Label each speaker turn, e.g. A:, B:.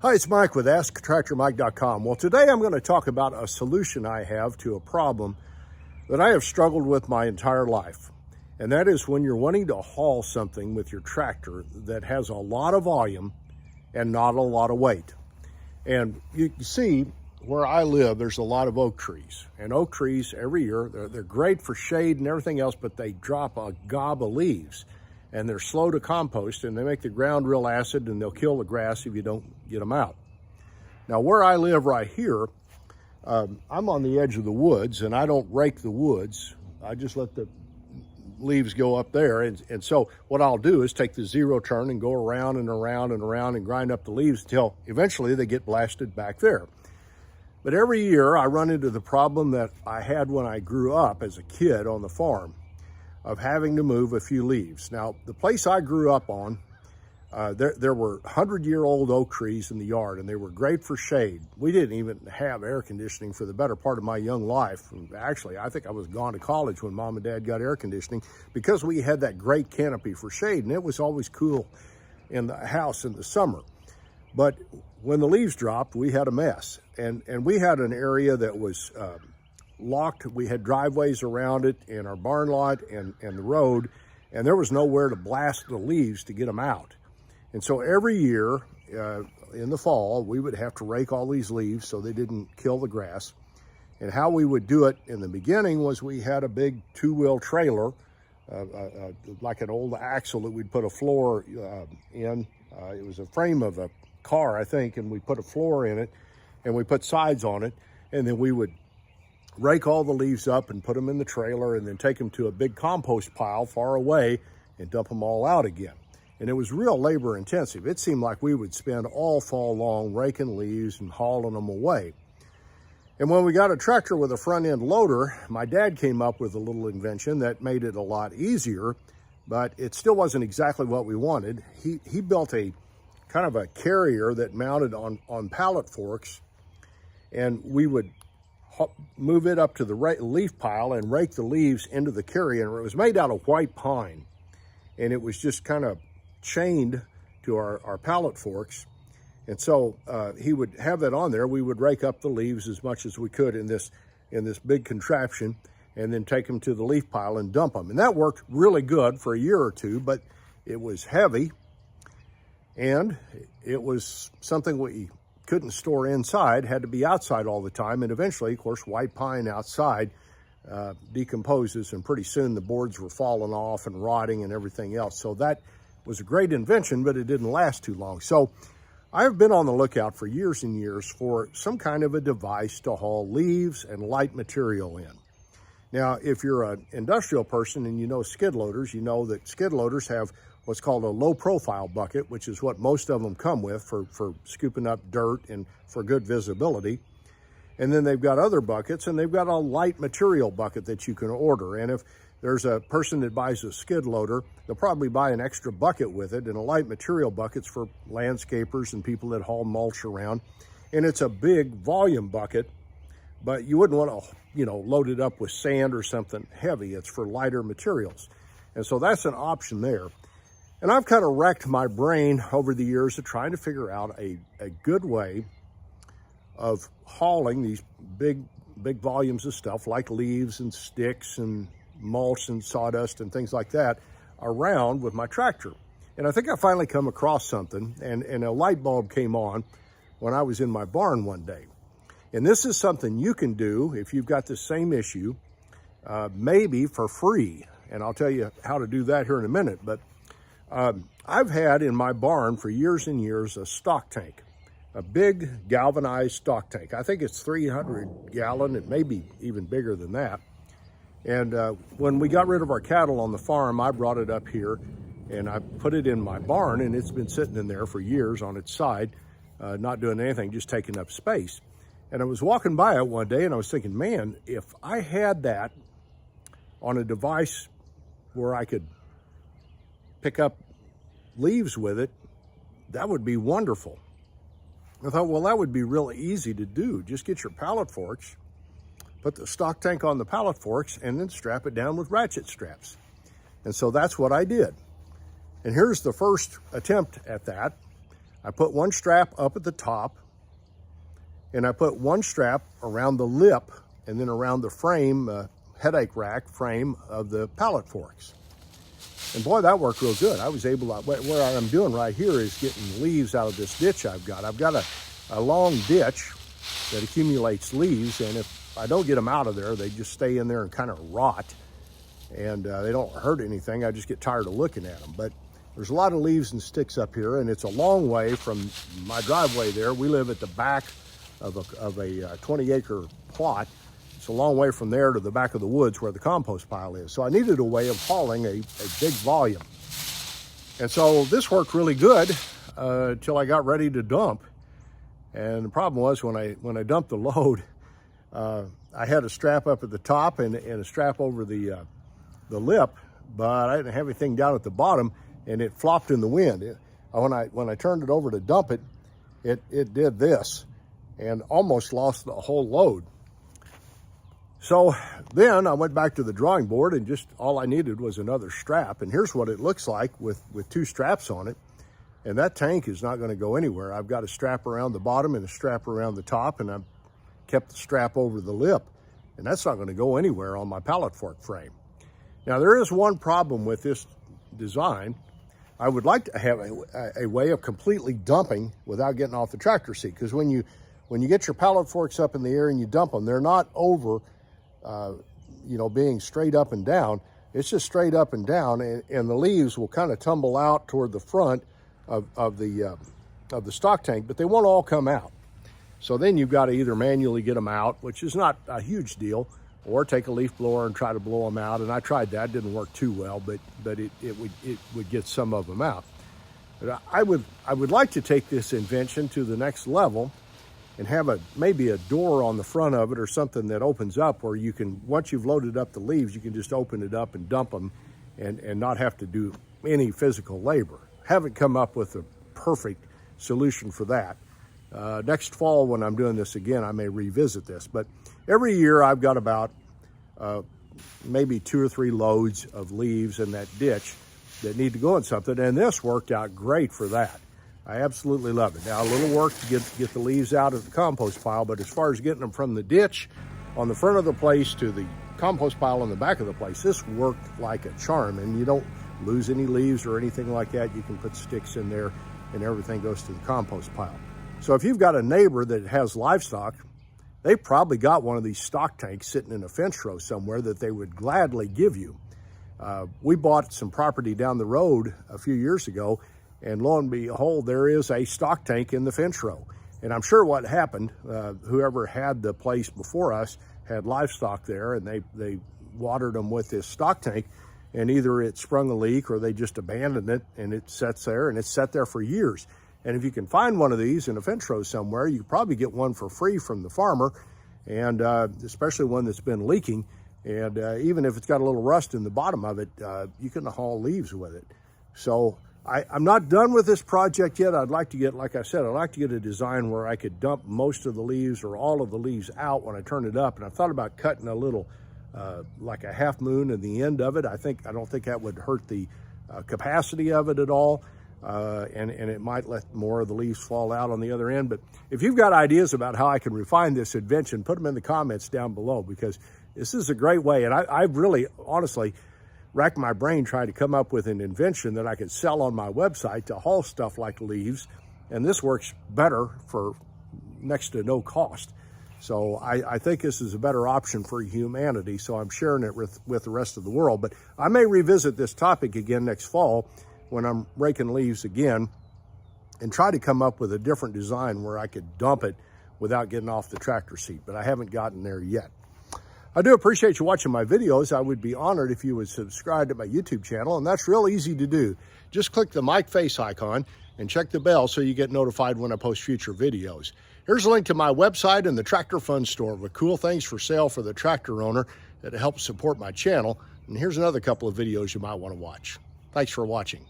A: Hi, it's Mike with AskTractorMike.com. Well, today I'm going to talk about a solution I have to a problem that I have struggled with my entire life. And that is when you're wanting to haul something with your tractor that has a lot of volume and not a lot of weight. And you can see where I live, there's a lot of oak trees. And oak trees every year, they're great for shade and everything else, but they drop a gob of leaves. And they're slow to compost, and they make the ground real acid, and they'll kill the grass if you don't get them out. Now, where I live right here, I'm on the edge of the woods, and I don't rake the woods. I just let the leaves go up there. And so what I'll do is take the zero turn and go around and around and around and grind up the leaves until eventually they get blasted back there. But every year I run into the problem that I had when I grew up as a kid on the farm, of having to move a few leaves. Now, the place I grew up on, there were 100-year-old oak trees in the yard, and they were great for shade. We didn't even have air conditioning for the better part of my young life. Actually, I think I was gone to college when Mom and Dad got air conditioning because we had that great canopy for shade, and it was always cool in the house in the summer. But when the leaves dropped, we had a mess, and we had an area that was locked. We had driveways around it in our barn lot and the road, and there was nowhere to blast the leaves to get them out. And so every year in the fall, we would have to rake all these leaves so they didn't kill the grass. And how we would do it in the beginning was we had a big two-wheel trailer, like an old axle that we'd put a floor in. It was a frame of a car, I think, and we put a floor in it, and we put sides on it, and then we would rake all the leaves up and put them in the trailer and then take them to a big compost pile far away and dump them all out again. And it was real labor intensive. It seemed like we would spend all fall long raking leaves and hauling them away. And when we got a tractor with a front end loader, my dad came up with a little invention that made it a lot easier, but it still wasn't exactly what we wanted. He built a kind of a carrier that mounted on pallet forks, and we would move it up to the leaf pile and rake the leaves into the carrier. It was made out of white pine, and it was just kind of chained to our pallet forks. And so he would have that on there. We would rake up the leaves as much as we could in this big contraption and then take them to the leaf pile and dump them. And that worked really good for a year or two, but it was heavy, and it was something we couldn't store inside, had to be outside all the time. And eventually, of course, white pine outside decomposes, and pretty soon the boards were falling off and rotting and everything else. So that was a great invention, but it didn't last too long. So I've been on the lookout for years and years for some kind of a device to haul leaves and light material in. Now, if you're an industrial person and you know skid loaders, you know that skid loaders have what's called a low profile bucket, which is what most of them come with for scooping up dirt and for good visibility. And then they've got other buckets, and they've got a light material bucket that you can order. And if there's a person that buys a skid loader, they'll probably buy an extra bucket with it, and a light material bucket's for landscapers and people that haul mulch around. And it's a big volume bucket, but you wouldn't want to, load it up with sand or something heavy. It's for lighter materials. And so that's an option there. And I've kind of wrecked my brain over the years of trying to figure out a good way of hauling these big volumes of stuff like leaves and sticks and mulch and sawdust and things like that around with my tractor. And I think I finally come across something, and a light bulb came on when I was in my barn one day. And this is something you can do if you've got the same issue, maybe for free. And I'll tell you how to do that here in a minute. But I've had in my barn for years and years a stock tank, a big galvanized stock tank. I think it's 300 gallon. It may be even bigger than that. And when we got rid of our cattle on the farm, I brought it up here and I put it in my barn, and it's been sitting in there for years on its side, not doing anything, just taking up space. And I was walking by it one day and I was thinking, man, if I had that on a device where I could pick up leaves with it, that would be wonderful. I thought, well, that would be really easy to do. Just get your pallet forks, put the stock tank on the pallet forks, and then strap it down with ratchet straps. And so that's what I did. And here's the first attempt at that. I put one strap up at the top, and I put one strap around the lip and then around the frame, headache rack frame of the pallet forks. And boy, that worked real good. I was able to, what I'm doing right here is getting leaves out of this ditch I've got. I've got a long ditch that accumulates leaves, and if I don't get them out of there, they just stay in there and kind of rot, and they don't hurt anything. I just get tired of looking at them. But there's a lot of leaves and sticks up here, and it's a long way from my driveway there. We live at the back of a 20-acre plot. It's a long way from there to the back of the woods where the compost pile is. So I needed a way of hauling a big volume. And so this worked really good until I got ready to dump. And the problem was when I dumped the load, I had a strap up at the top and a strap over the lip, but I didn't have anything down at the bottom, and it flopped in the wind. When I turned it over to dump it, it did this and almost lost the whole load. So then I went back to the drawing board, and just all I needed was another strap. And here's what it looks like with two straps on it. And that tank is not going to go anywhere. I've got a strap around the bottom and a strap around the top, and I've kept the strap over the lip. And that's not going to go anywhere on my pallet fork frame. Now, there is one problem with this design. I would like to have a way of completely dumping without getting off the tractor seat, because when you get your pallet forks up in the air and you dump them, they're not over, being straight up and down. It's just straight up and down, and the leaves will kind of tumble out toward the front of the stock tank, but they won't all come out. So then you've got to either manually get them out, which is not a huge deal, or take a leaf blower and try to blow them out. And I tried that; didn't work too well, but it would get some of them out. But I would like to take this invention to the next level and have maybe a door on the front of it or something that opens up where you can, once you've loaded up the leaves, you can just open it up and dump them and not have to do any physical labor. Haven't come up with a perfect solution for that. Next fall, when I'm doing this again, I may revisit this. But every year I've got about maybe 2 or 3 loads of leaves in that ditch that need to go in something, and this worked out great for that. I absolutely love it. Now, a little work to get the leaves out of the compost pile, but as far as getting them from the ditch on the front of the place to the compost pile on the back of the place, this worked like a charm, and you don't lose any leaves or anything like that. You can put sticks in there and everything goes to the compost pile. So if you've got a neighbor that has livestock, they probably got one of these stock tanks sitting in a fence row somewhere that they would gladly give you. We bought some property down the road a few years ago, and lo and behold, there is a stock tank in the fence row. And I'm sure what happened, whoever had the place before us had livestock there, and they watered them with this stock tank, and either it sprung a leak or they just abandoned it, and it sits there, and it's sat there for years. And if you can find one of these in a fence row somewhere, you can probably get one for free from the farmer, and especially one that's been leaking. And even if it's got a little rust in the bottom of it, you can haul leaves with it. So I'm not done with this project yet. I'd like to get, like I said, I'd like to get a design where I could dump most of the leaves or all of the leaves out when I turn it up. And I thought about cutting a little, like a half moon in the end of it. I don't think that would hurt the capacity of it at all. And it might let more of the leaves fall out on the other end. But if you've got ideas about how I can refine this invention, put them in the comments down below, because this is a great way. And I've really, honestly, racked my brain trying to come up with an invention that I could sell on my website to haul stuff like leaves. And this works better for next to no cost. So I think this is a better option for humanity. So I'm sharing it with the rest of the world. But I may revisit this topic again next fall when I'm raking leaves again, and try to come up with a different design where I could dump it without getting off the tractor seat, but I haven't gotten there yet. I do appreciate you watching my videos. I would be honored if you would subscribe to my YouTube channel, and that's real easy to do. Just click the mic face icon and check the bell so you get notified when I post future videos. Here's a link to my website and the Tractor Fun Store with cool things for sale for the tractor owner that helps support my channel. And here's another couple of videos you might want to watch. Thanks for watching.